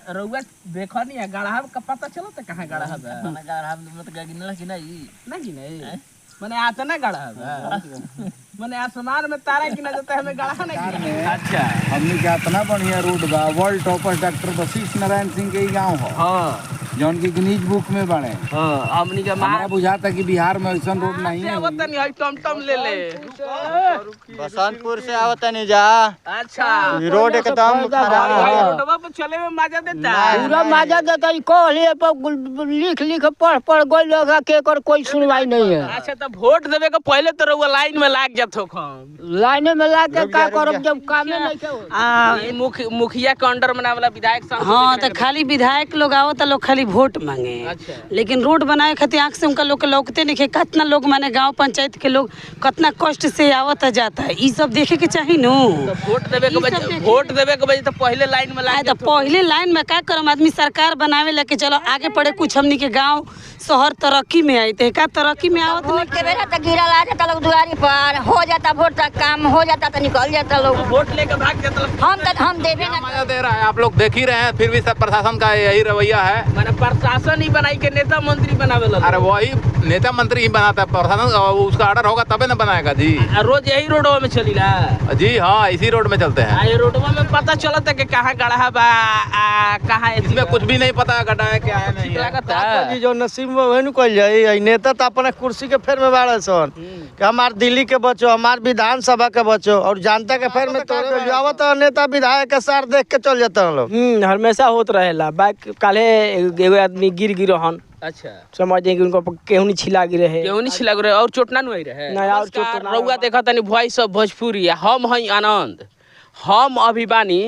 रउआ देखो नहीं है गढ़ा का पता चलो तो कहाँ गढ़ा है मने गढ़ा मत गिनला कि नहीं मने आता ना गढ़ा है मने आसमान में तारा गिना जाता है हमें गढ़ा नहीं। अच्छा हमनी के इतना बढ़िया रोड बा world topper doctor Vashishtha Narayan Singh के ही गाँव हो। हाँ जौन की गिनीज बुक में बने। हमनी के हमारा बुझाता कि बिहार में ऐसा रोड नहीं है। आवत नहीं है टम ले ले बसंतपुर से आवत नहीं जा। अच्छा रोड एकदम खराब है। रोडवा पर चले में मजा देता पूरा मजा देता है। कहले पर लिख पढ़ गई लोग के कर कोई सुनवाई नहीं है। अच्छा तो वोट देवे के पहले तो रउआ लाइन में लाग जात हो लाइन में लाग के का करब जब कामे नहीं के मुखिया के अंडर में वाला विधायक। हाँ तो खाली विधायक लोग आवत लोग खाली वोट मांगे। अच्छा। लेकिन रोड बनाए खातिर आँख से उनका लोग के लौकते नहीं। कितना लोग माने गांव पंचायत के लोग कितना कष्ट से आवत जाता है ये सब देखे के चाहिए नु। तो वोट देवे के वजह तो पहले लाइन में लाग तो पहले लाइन में का करम आदमी सरकार बनावे लेके चलो आगे पड़े कुछ हमनी के गांव शहर तरक्की में आई थे का तरक्की में आवत वोट के बेरा तक गिरा ला जाता लोग दुआरी पर हो जाता वोट तक काम हो जाता तो निकल जाता लोग वोट लेके भाग जाता हम देवे ना मजा दे रहा है। आप लोग देख ही रहे हैं फिर भी सब प्रशासन का यही रवैया है। मैंने प्रशासन ही बनाई के नेता मंत्री बनावे ला। अरे वही नेता मंत्री ही बनाता है प्रशासन उसका ऑर्डर होगा तबे ना बनाएगा जी। रोज यही रोडवा में चली रहा जी हाँ इसी रोड में चलते हैं। ये रोडवा में पता चलता है कि कहाँ गढ़ा बा कहाँ इसमें कुछ भी नहीं पता गड्ढा है क्या है नहीं है। जी जो नसीब में वही कल जाए नेता तो अपने कुर्सी के फेर में बाड़ा सन कि हमार दिल्ली के बचो हमार विधानसभा के बचो और जनता के फेर में तोड़े आवत नेता विधायक के सार देख के चल जाता लोग। हमेशा होत रहेला बाइक काले एगो आदमी गिर गिरहन। अच्छा समझे कि उनको केहू छिला गिरे है केहू नहीं छिला गिरे और चोट ना नुई रहे नहीं और चोट ना रउआ देखा तनी वॉइस ऑफ भोजपुरी हम हई आनंद हम अभिमानी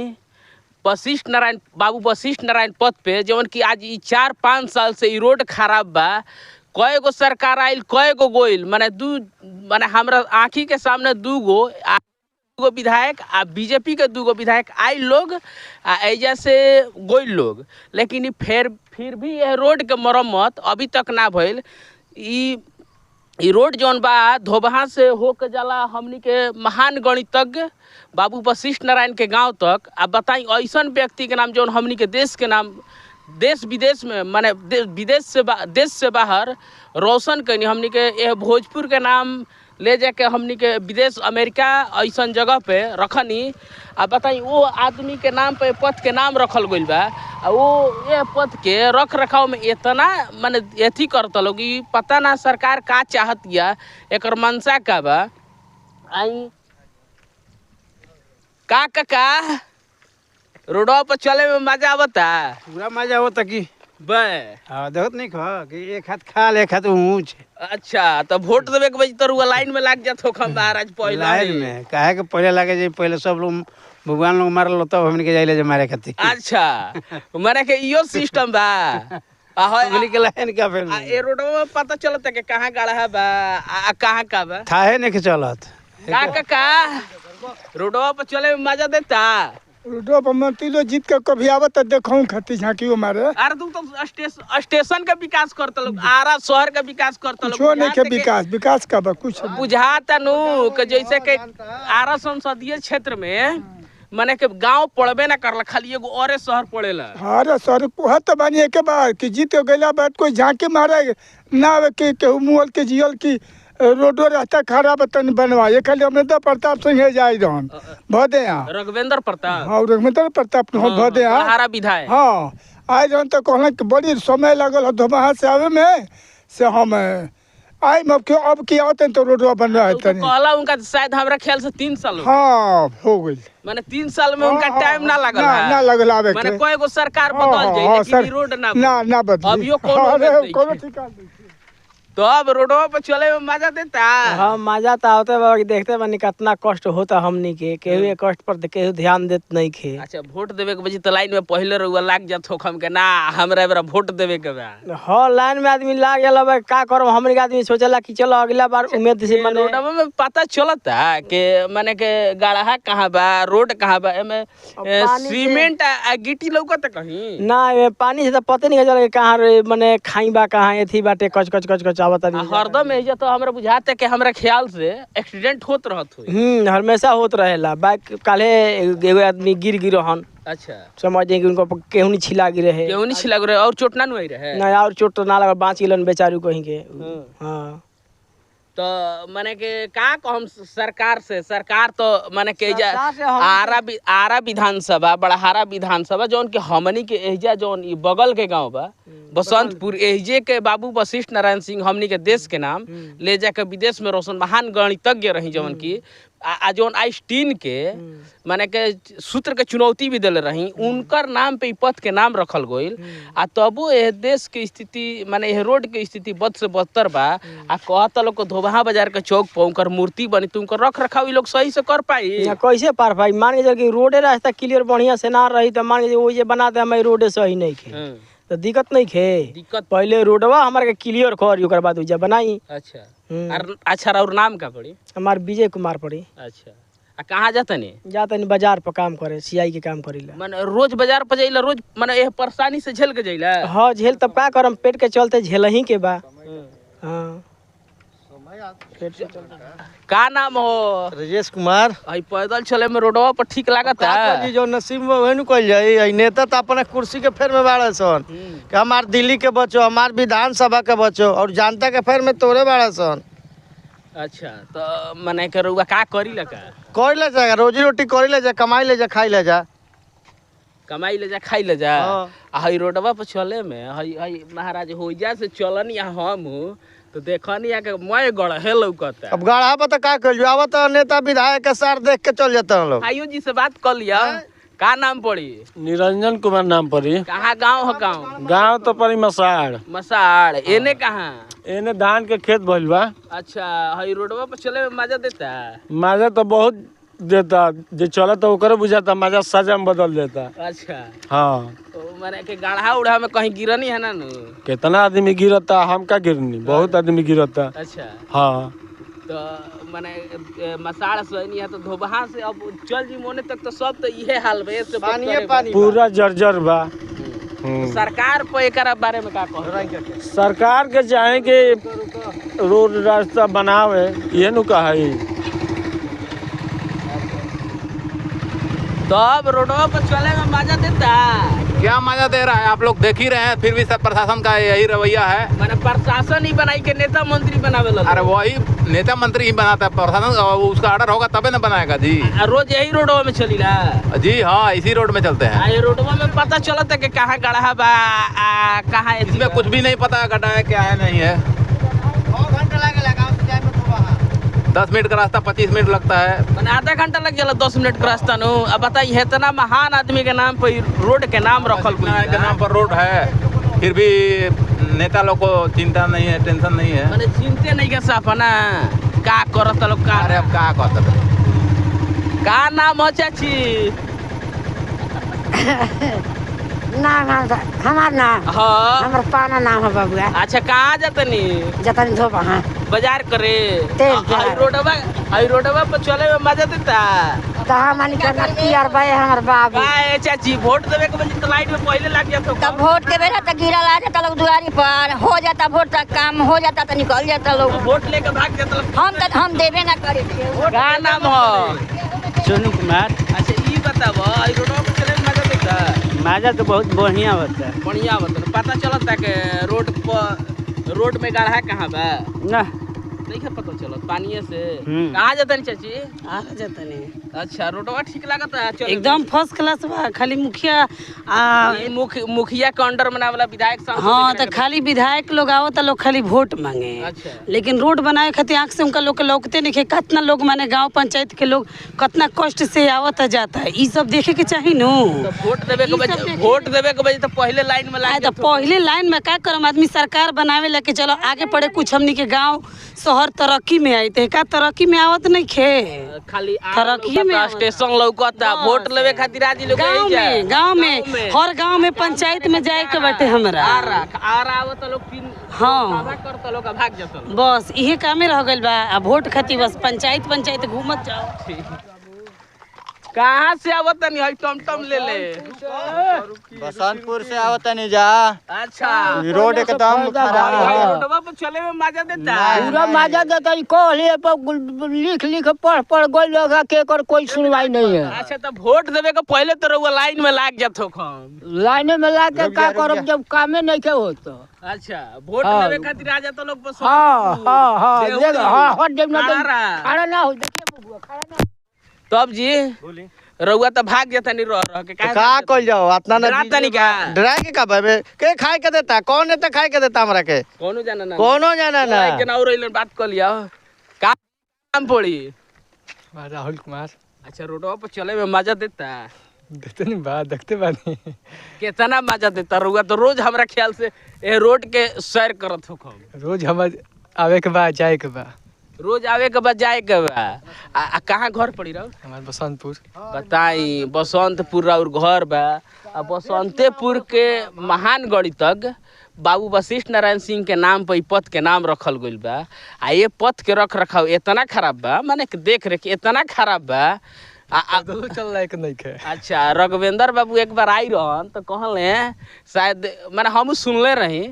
वशिष्ठ नारायण बाबू वशिष्ठ नारायण पद पे जवन की आज 4-5 साल से रोड खराब बा। कई गो सरकार आयल कई गो गोइल माने हमरा आँखी के सामने दूगो विधायक आ बीजेपी के दूगो विधायक आई लोग आ ऐजा से गोइल लोग लेकिन फिर भी यह रोड के मरम्मत अभी तक ना भइल। ई रोड जौन बा धोबहा से होके जाला हमनी के महान गणितज्ञ बाबू वशिष्ठ नारायण के गांव तक। अब बताई ऐसा व्यक्ति के नाम जौन हमनी के देश के नाम देश विदेश में माने देश से बाहर रोशन कनी हमनी के यह भोजपुर के नाम ले जाके हमनी के विदेश अमेरिका ऐसा जगह पे रखनी। आ बताई वो आदमी के नाम पे पद के नाम रखल गइल बा आ वो ये पद के रख रखाव में इतना माने एथी करता लोग पता ना सरकार का चाहत या एकर मंशा का बा। आई का रोडवा पर चले में मजा आवता पूरा मजा आवता कि बे देखत नहीं खा कि एक हाथ खाल एक हाथ ऊंच। अच्छा तो वोट देवे के वजह तो लाइन में लाग जात हो महाराज पहले लाइन में काहे के पहले लागे जे पहले सब लोग भगवान लोग मारल तब हमनी के जाइले जे मारे खातिर। अच्छा माने के इयो सिस्टम बा हमनी के लाइन का फिर ए रोडवा में पता चलता कि कहां गढ़ा बा आ कहां का बा थाहे नहीं के चलत का रोडवा पर चले में मजा देता। रोडवा पर मंत्री लोग जीत के कभी आवत देखूं खती झांकी मारे। अरे तू तो स्टेशन का विकास करता लोग आरा शहर का विकास करता लोग कुछ नहीं के विकास का बा कुछ बुझाता नु कि जैसे कि आरा संसदीय क्षेत्र में माने के गांव पड़बे ना करला खाली एगो और शहर पड़ेला। अरे सर तो बानी के बाद कि जीत गइला बाद कोई झांकी मारे ना के मुअल के जियल की रोडो रास्ता खराब तन बनवाए खाली अमरिंदर प्रताप सिंह जाई रहन भदे रघुवेंद्र प्रताप। हाँ रघुवेंद्र प्रताप भदे हारा विधायक। हाँ आए रहन तो कहलन कि बड़ी समय लगल धोबहा से आवे में से हम आई अब की आवत तो रोडवा बन रहा है तनी कहला उनका शायद हमरा ख्याल से 3 साल हाँ हो गई माने 3 साल में उनका टाइम ना लगल ना लगल आवे माने कोई को सरकार बदल जाए लेकिन रोड ना बदल अभियो कोनो ठिकाना तो अब रोडवा पर चले में मजा देता। हाँ मजा तो आवते बा देखते बानी कितना कष्ट होता हमनी के केहू कष्ट पर केहू ध्यान देत नहीं खे। अच्छा वोट देवे के वजह तो लाइन में पहले रउआ लाग जात हो हम के ना हमरा बेरा वोट देवे के बा। हाँ लाइन में आदमी लाग गेल बा का करब हमनी के आदमी सोचला कि चलो अगला बार उम्मीद से माने रोडवा में पता चलता कि माने के गढ़ा कहां बा रोड कहां बा एमे सीमेंट आ गिट्टी लौकत कहीं ना पानी से तो पते नहीं चल कहां माने खाई बा कहां एथी बाटे कच कच कच कच हरदम एजा तो हमरा बुझाता कि हमरा ख्याल से एक्सीडेंट होत रहत हो। हमेशा होत रहेला बाइक काले एगो आदमी गिर गिरहन। अच्छा समझे कि उनको केहू नहीं छिला गिरे है, केहू नहीं छिला रहे और चोट ना नुआई रहे। ना और चोट तो ना लगा, बाँच गिलन बेचारू कहीं के। हाँ तो माने के का कहम सरकार से, सरकार तो माने के सरकार से हम- आरा विधानसभा, बड़हारा विधानसभा जौन के हमनी के एहिजा जौन ई बगल के गांव बा बसंतपुर, एहिजे के बाबू वशिष्ठ नारायण सिंह हमनी के देश के नाम ले जाके विदेश में रोशन महान गणितज्ञ रही जौन की आ जौन आइंस्टीन के माने के सूत्र के चुनौती भी दिले रही, उनकर नाम पे ई पथ के नाम रखल गइल। आ तबो यह देश के स्थिति माने यह रोड के स्थिति बद से बदतर बा। आ कहता लोग को धोबहा बाजार के चौक पर उनकर मूर्ति बनी, तो उनकर रख रखाव ई लोग सही से कर पाई। ना कैसे पार भाई, मान के चल कि रोडे रास्ता क्लियर बढ़िया से ना रही तो मान के वो जे बना दे हमारे रोडे सही नहीं खे तो दिक्कत नहीं खे। दिक्कत पहले रोडवा हमारे के क्लियर करी, ओकर बाद उजा बनाई। अच्छा अच्छा और नाम का पड़ी? हमार विजय कुमार पड़ी। अच्छा आ कहाँ जाता नहीं? जाता नहीं बाजार पर काम करे, सियाई के काम करीला। माने रोज बाजार पर जाइला, रोज माने यह परेशानी से झेल के जाइला। हाँ झेल तब का करम, पेट के चलते झेल ही के बा। हाँ का नाम हो? राजेश कुमार। आई पैदल चले में रोडवा पर ठीक लागता जी जो नसीब में वही कल जाई। आई नेता तो अपने कुर्सी के फेर में बाड़ा सन कि हमार दिल्ली के बचो, हमार विधानसभा के बचो, और जनता के फेर में तोरे बाड़ा सन। अच्छा तो माने के रुआ का करी लगा? कर ले जा, रोजी रोटी कर ले जा, कमाई ले जा, खाई ले जा, कमाई ले जा, खाई ले जा। हाँ। आ हई रोडवा पर चले में हई हई महाराज होइजा से चलनी हम तो देखनी के मैं गढ़े लौकता। अब गढ़ा पर तो का कर आवत नेता विधायक के सार देख के चल जाते हैं लोग। आइयो जी से बात कर लिया। का नाम पड़ी? निरंजन कुमार नाम पड़ी। कहाँ गाँव हो? गाँव तो पड़ी मसाड़। मसाड़ एने कहाँ? एने धान के खेत भइल बा। अच्छा हई रोडवा पर चले में मजा देता? मजा तो बहुत देता, जो चला तो ओकरे बुझाता, मजा सजा में बदल देता। अच्छा हाँ तो माने के गाढ़ा उड़ा में कहीं गिरनी है ना नु? कितना आदमी गिरता, हम का गिरनी, बहुत आदमी गिरता। अच्छा हाँ तो माने मसाड़ से नहीं है तो धोबहा से अब चल जी मोने तक तो सब तो इहे हाल बे से पानी पूरा जर्जर बा। सरकार पे एकरा बारे में का कह? सरकार के चाहे कि रोड रास्ता बनावे, ये नु कही। तो अब रोडवा पर चले में मजा देता? क्या मजा दे रहा है? आप लोग देख ही रहे हैं, फिर भी सब प्रशासन का यही रवैया है। माने प्रशासन ही बनाई के नेता मंत्री बनावे लगे। अरे वही नेता मंत्री ही बनाता है, प्रशासन उसका ऑर्डर होगा तबे ना बनाएगा जी। रोज यही रोडवा में चलीला? जी हाँ, इसी रोड में चलते हैं। ये रोडवा में पता चलता कि कहाँ गढ़ा बा, कहाँ इसमें कुछ भी नहीं पता गड्ढा है क्या है नहीं है। 10 मिनट का रास्ता 25 मिनट लगता है। मैंने आधा घंटा लग जाला 10 मिनट का रास्ता नु। अब बताइए इतना महान आदमी के नाम पर रोड के नाम रखल के नाम पर रोड है, फिर भी नेता लोग को चिंता नहीं है, टेंशन नहीं है। मैंने चिंते नहीं के साफ ना का करत लोग का। अरे अब क्या कहते हैं? का नाम हो चाची? नाम हमार नाम हाँ हमार पाना नाम है बबुआ। अच्छा कहाँ जातनी? जतन धोबा हाँ बाजार करे। तेल आई रोडवा पर चले में मजा देता? तो हमनी के नतियार भाई हमार बाबू। का चाची वोट देवे के बजे तो लाइट में पहले लग जाता? तब वोट के बेरा तो गिरा ला जाता लोग दुआरी पर, हो जाता वोट तक काम हो जाता तो निकल जाता लोग। वोट लेके भाग जाता? हम देवे ना करे। का नाम हो? सोनू कुमार। अच्छा ये बताओ आई रोडवा पर चले में मजा देता? मजा तो बहुत बढ़िया होता है। बढ़िया बता पता चलता कि रोड में गढ़ा कहाँ बा? ना नहीं है पता चलत पानी से। कहाँ जाता नहीं चाची? आ जाता नहीं। अच्छा रोडवा ठीक लागता? चलो एकदम फर्स्ट क्लास बा। खाली मुखिया मुखिया के अंडर में वाला विधायक सांसद हाँ बना तो के खाली विधायक लोग आवत लोग खाली वोट मांगे। अच्छा। लेकिन रोड बनाए खातिर आँख से उनका लोग के लौकते नहीं। कितना लोग माने गांव पंचायत के लोग कितना कष्ट से आवत जाता है, ये सब देखे के चाहिए नु। तो वोट देवे के बजे तो पहले लाइन में लाइन तो पहले लाइन में का करम आदमी सरकार बनावे लेके चलो आगे पड़े कुछ हमनी के गांव शहर तरक्की में आई थे का तरक्की में आवत नहीं खे। खाली तरक्की में स्टेशन लौकता वोट लेवे खातिर आज लोग गांव में हर गांव में पंचायत में जाए के बाटे हमरा। आवत लोग हाँ करता लोग भाग जाता लोग। बस इहे कामे रह गइल बा। आ वोट खातिर बस पंचायत घूमत जाओ। कहाँ से आवत नहीं है टमटम ले ले बसंतपुर से आवतनी जा। अच्छा रोड एकदम खराब है। रोडवा पर चले में मजा देता पूरा मजा देता है कहलिए पर लिख पढ़ गई लोग के कर कोई सुनवाई नहीं है। अच्छा तो वोट देवे के पहले तो रउआ लाइन में लाग जात हो खम। लाइन में ला के का करब जब कामे नहीं के होता। अच्छा वोट देवे खातिर आ जाता लोग बस। हाँ देख हट जब ना खड़ा। खड़ा ना हो देखिए बबुआ खड़ा ना। तब जी रउआ तो भाग जाता नहीं रह के का कल जाओ इतना ना रात नहीं का डरा के का बे के खाए के देता कौन नेता खाए के देता हमरा के कोनो जाना ना कोनो जाना ना एक जना और रहिलन बात कर लिया का काम पड़ी राहुल कुमार। अच्छा रोडवा पर चले में मजा देता देखते नहीं बात देखते बानी कितना मजा देता रउआ तो रोज हमरा ख्याल से ए रोड के सैर करत हो खम। रोज हम आवे के बाद जाए के बाद रोज आवे के बाद जाए के बा कहाँ घर पड़ी रहो हमारे बसंतपुर। बताई बसंतपुर और घर बा आ बसंतेपुर के महान गणितज्ञ बाबू वशिष्ठ नारायण सिंह के नाम पर पथ के नाम रखल गइल बा। आ ये पथ के रख रखाव इतना खराब बा माने देख रेख इतना खराब बा चल रहा है कि नहीं खे। अच्छा रघुवेंद्र बाबू एक बार आई रहन तो कहले शायद माने हम सुनले रही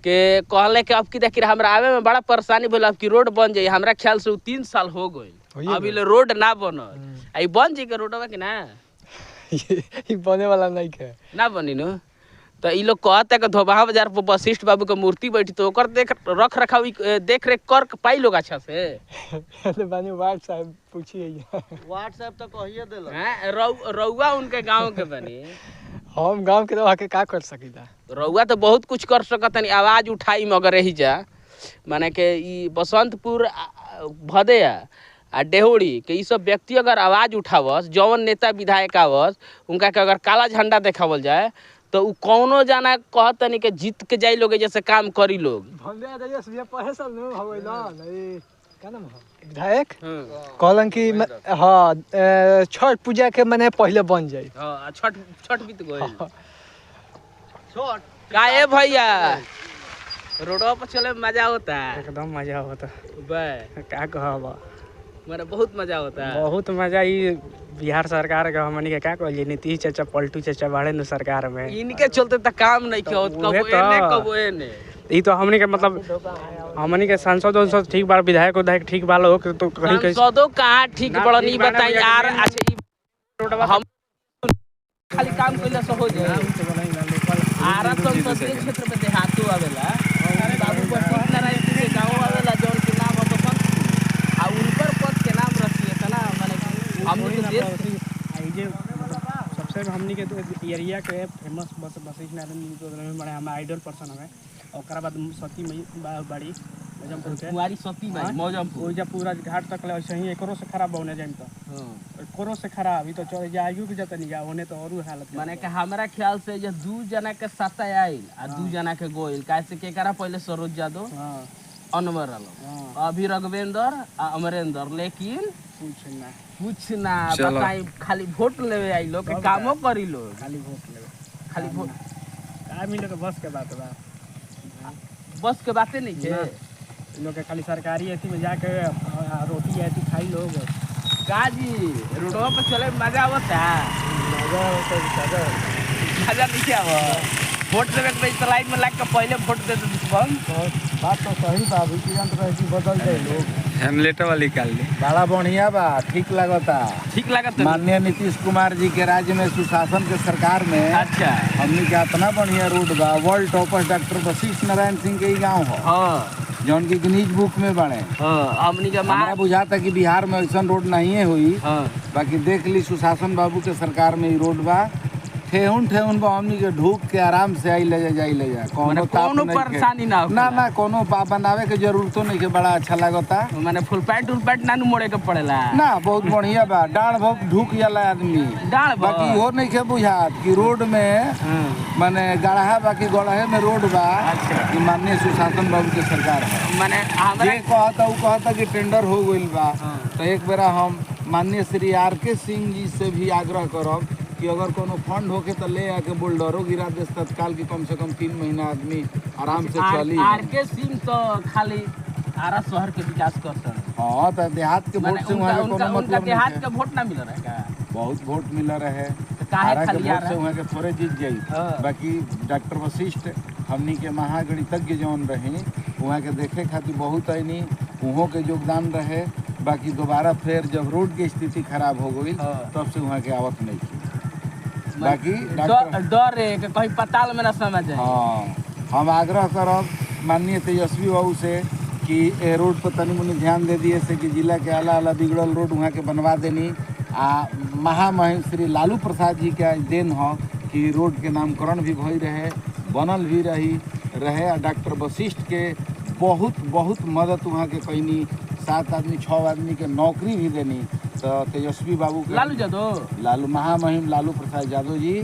के कहले कि अब की देखिए हमरा आवे में बड़ा परेशानी भइल अब की रोड बन जाई। हमरा ख्याल से 3 साल हो गइल अभी ले रोड ना बनल। आई बन जाई के रोडवा कि ना ये बने वाला नहीं खे ना बनी नु तो ई लोग कहते कि धोबा बाजार पर वशिष्ठ बाबू के मूर्ति बैठी तो ओकर देख रख रखाव देख रेख कर पाई लोग अच्छा से बानी वार्ड साहब पूछिए व्हाट्सएप तो कहिए देला हैं रउआ उनके गांव के बनी हम गांव के रह के का कर सकीला। रउआ तो बहुत कुछ कर सकतनी आवाज उठाई मगर रही जा माने के ई बसंतपुर भदेया आ डेहड़ी के ई सब व्यक्ति अगर आवाज उठावस जौन नेता विधायक आवस उनका के अगर काला झंडा देखावल जाए तो उ कौनो जाना कहतनी के जीत के जाई लोग जैसे काम करी लोग विधायक कहलन कि हाँ छठ पूजा के मने पहले बन जाए। हां छठ बीत गइल छठ काहे भैया रोडवा पर चले में मजा होता है एकदम मजा होता बे का कहबा मेरा बहुत मजा होता है बहुत मजा। ये बिहार सरकार का हमनी के का कहलिए नीतीश चाचा पलटू चाचा बाड़े न सरकार में इनके चलते त काम नहीं किया कबो एने ई तो हमनी के मतलब हमनी के सांसद ठीक बार विधायक ठीक बा लोग तो कहीं कहीं सांसदों कहाँ ठीक बड़ा नहीं बताई यार। अच्छा रोडवा हम खाली काम कइला से हो जाए आरा संसदीय क्षेत्र में देहातू आवेला बाबू वशिष्ठ नारायण सिंह के गांव आवेला जौन के नाम बसंत आ उनकर पद के नाम रखिए तना माने हमनी के देश सबसे हमनी के एरिया के फेमस वशिष्ठ नारायण सिंह बड़े हम आइडल पर्सन हमें। ओकरा बाद सती बाड़ी मौजमपुर के कुंवारी सती बाई मौजमपुर ओइजा पूरा घाट तक ले ऐसे ही एकरो से खराब होने जाइम तो एकरो से खराब अभी तो चले जाइयो के जतनी जा होने तो और हालत माने कि हमरा ख्याल से जे 2 जना के सत्ता आइल आ 2 जना के गोइल कैसे के करा पहले सरोज यादव अनवर आलो अभी रघुवेंद्र आ अमरेंद्र लेकिन कुछ ना बताई खाली वोट लेवे आई लोग के कामो करी लोग खाली वोट आदमी लोग बस के बात बा बस के बातें नहीं है लोग के खाली सरकारी एथी में जाके रोटी एथी खाई लोग काजी रोडवा पर चले मजा आवता मजा नहीं आवा वोट देवे के तो लाइन में लग के पहले वोट दे दे दुश्मन बात तो सही बा अभी तुरंत रही बदल जाए लोग हेमलेट वाली निकाल ली बड़ा बढ़िया बा ठीक लगता ठीक लागत माननीय नीतीश कुमार जी के राज्य में सुशासन के सरकार में अच्छा हमनी के इतना बढ़िया रोड बा world topper doctor Vashishtha Narayan Singh के ही गाँव हो हाँ जौन की गिनीज बुक में बने हमनी के हमारा बुझाता कि बिहार में ऐसा रोड नहीं हुई हाँ बाकी देख ली सुशासन बाबू के सरकार में ही रोड बा ठेहुन बा हमनी के ढूक के आराम से आई ले जा कोनो परेशानी ना ना कोनो बनावे के जरूरतो नहीं के बड़ा अच्छा लगता माने फुल पैंट ना मोड़े के पड़ेला ना बहुत बढ़िया बा डांड भोग ढूक जाला आदमी डांड बाकी हो नहीं के बुझात कि रोड में माने गढ़ा बाकी गढ़े में रोड बा कि माननीय सुशासन बाबू के सरकार है माने जे कहता कि टेंडर हो गइल बा तो एक बेरा हम माननीय श्री RK सिंह जी से भी आग्रह करब कि अगर कोनो फंड होके तो ले आके बुलडोरो गिरा दे तत्काल की कम से कम 3 महीना आदमी आराम से चली। RK सिंह तो खाली आरा शहर के विकास करता है। हाँ तो देहात के वोट से वहाँ कोनो मतलब देहात का वोट ना मिल रहा है बहुत वोट मिल रहे काहे आरा के खाली वोट से आरा? वहाँ के थोड़े जीत जाई बाकी डॉक्टर वशिष्ठ हमनी के महागणितज्ञ जौन रहे वहाँ के देखे खातिर बहुत आईनी उहों के योगदान रहे बाकी दोबारा फिर जब रोड की स्थिति खराब हो गई तब से वहाँ के आवत नहीं थी बाकी डर है कि कहीं पताल में न समझ जाए। हाँ हम आग्रह करब माननीय तेजस्वी बाबू से कि ए रोड पर तनी मुनी ध्यान दे दिए से कि जिला के आला आला बिगड़ल रोड वहाँ के बनवा देनी आ महामहिम श्री लालू प्रसाद जी के देन हो कि रोड के नामकरण भी भई रहे बनल भी रहे आ डॉक्टर वशिष्ठ के बहुत बहुत मदद वहाँ के कैनी 7 आदमी 6 आदमी के नौकरी भी देनी तो तेजस्वी बाबू के लालू महामहिम लालू प्रसाद यादव जी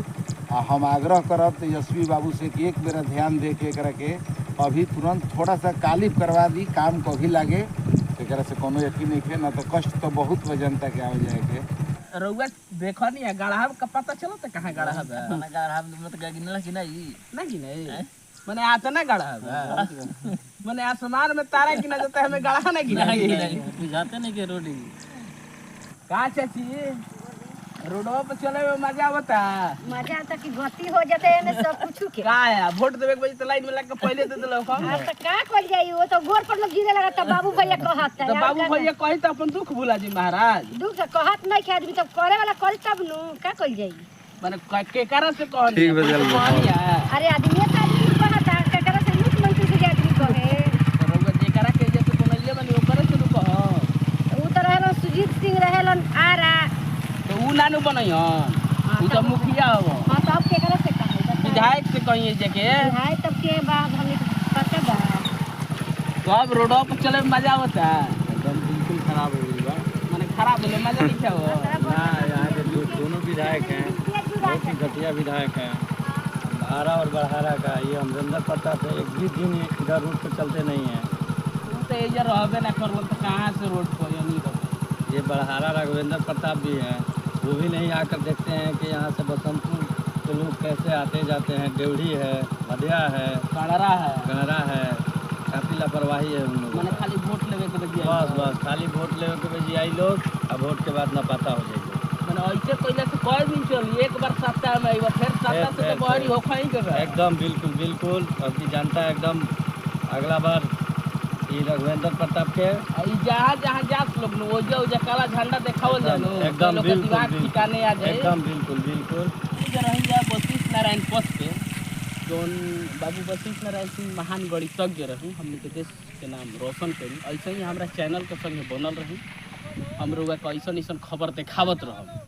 आ हम आग्रह करब तेजस्वी बाबू से कि एक बेरा ध्यान दे के एकरा के अभी तुरंत थोड़ा सा कालिप करवा दी काम कभी लागे एकरा से कोनो यकीन नहीं है ना तो कष्ट तो बहुत बा जनता के आवे जाए के रउआ देखो नहीं है गढ़ा का पता चलो तो कहाँ गढ़ा है गढ़ा मत गिनला कि नहीं मैंने आता ना गढ़ा है मैंने आसमान में तारा गिना जाता है हमें गढ़ा नहीं गिना बुझाते नहीं के रोड कहाँ चाची रोडवा पे चले में मजा आवता कि गति हो जाते है सब कुछ के का है वोट देवे के बजे तो लाइन में लग के पहले दे देलो हम तो का कर जाई वो तो गोर पर लोग गिरे लगा तब बाबू भैया कहत है तो बाबू भैया कही तो अपन दुख भुला जी महाराज दुख से कहत नहीं के आदमी तब करे वाला करी तब नु का कर जाई माने के कारण से कहनी ठीक बदल अरे आदमी का आदमी कहत है के कारण से मुख्यमंत्री से आदमी कहे रउआ जेकरा के जैसे बनलिए बनी ओकरे से कह उ तो रहलन सुजीत सिंह रहलन आरा तो उ नानु बनइहन उ तो मुखिया हो हां तब के कारण से कहे विधायक से कहिए जाके हाय तब के बाद हमने पता बा तो अब रोडवा पर चले में मजा आवता एकदम बिल्कुल खराब हो गई बा। माने खराब होले मजा नहीं हो ना यहाँ के दोनों विधायक हैं बहुत ही घटिया विधायक हैं आरा और बड़हारा का ये अमरिंदर प्रताप है एक भी दिन इधर रोड पर चलते नहीं हैं तो इधर रहबे ना करलो तो कहाँ से रोड पर यानी ये बड़हारा राघवेंद्र प्रताप भी हैं वो भी नहीं आकर देखते हैं कि यहाँ से बसंतपुर के लोग कैसे आते जाते हैं देवड़ी है भदिया है गणरा है काफ़ी लापरवाही है उन लोगों मैंने खाली वोट लेवे के बजिया बस खाली वोट लेवे के बजी आई लोग अब वोट के बाद न पता हो जाएगी मैंने ऐसे पहले से कई दिन चली एक बार सप्ताह में आइबा फिर सप्ताह से तो बहरी होखा ही के एकदम बिल्कुल अभी जानता है एकदम अगला बार ये राघवेंद्र प्रताप के जहाँ जहाँ जात लोग नु ओजा ओजा काला झंडा देखावल जानो एकदम बिल्कुल ठिकाने आ जाए एकदम बिल्कुल रही जाए वशिष्ठ नारायण पथ पे जौन बाबू वशिष्ठ नारायण सिंह महान गणितज्ञ रही हमने के देश के नाम रोशन करी ऐसे ही हमारा चैनल के संगे बनल रही हम लोग ऐसा खबर देखावत रह।